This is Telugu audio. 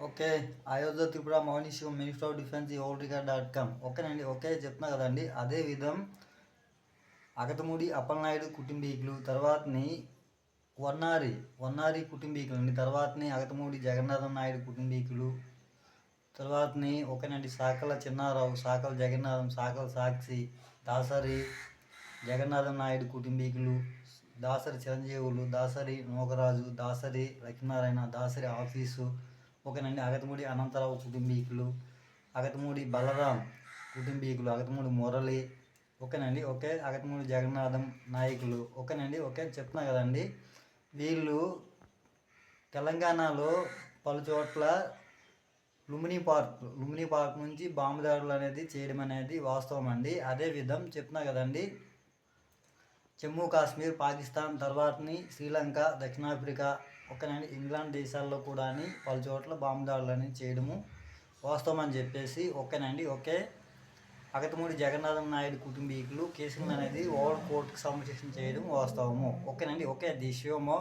ఓకే. అయోధ్య త్రిపుర మౌనిషియం మినిస్టర్ ఆఫ్ డిఫెన్స్ ఓల్రికా.com ఓకేనండి. ఓకే చెప్తున్నా కదండి. అదే విధం అగతమూడి అప్పలనాయుడు కుటుంబీకులు తర్వాతని వన్నారి కుటుంబీకులు అండి. తర్వాతని అగతమూడి జగన్నాథం నాయుడు కుటుంబీకులు తర్వాతని ఓకేనండి. సాకల చిన్నారావు, సాకల జగన్నాథం, సాకల సాక్షి, దాసరి జగన్నాథం నాయుడు కుటుంబీకులు, దాసరి చిరంజీవులు, దాసరి నూకరాజు, దాసరి లక్ష్మీనారాయణ, దాసరి ఆఫీసు ఓకేనండి. అగతమూడి అనంతరావు కుటుంబీకులు, అగతమూడి బలరాం కుటుంబీకులు, అగతమూడి మురళి ఓకేనండి. ఓకే అగతమూడి జగన్నాథం నాయకులు ఓకేనండి. ఓకే చెప్తున్నా కదండి. వీళ్ళు తెలంగాణలో పలు చోట్ల లుంబిని పార్క్ నుంచి బాంబు దాడులు అనేది చేయడం అనేది వాస్తవం అండి. అదే విధం చెప్తున్నా కదండి. జమ్మూ కాశ్మీర్, పాకిస్తాన్ తర్వాతని శ్రీలంక, దక్షిణాఫ్రికా ఓకేనండి. ఇంగ్లాండ్ దేశాల్లో కూడా పలు చోట్ల బాంబు దాడులు అనేది చేయడము వాస్తవం అని చెప్పేసి ఓకేనండి. ఓకే అగతమూడి జగన్నాథం నాయుడు కుటుంబీకులు కేసులు అనేది ఓవర్ కోర్టుకు సబ్మిషన్ చేయడం వాస్తవము ఓకేనండి. Okay the శివమో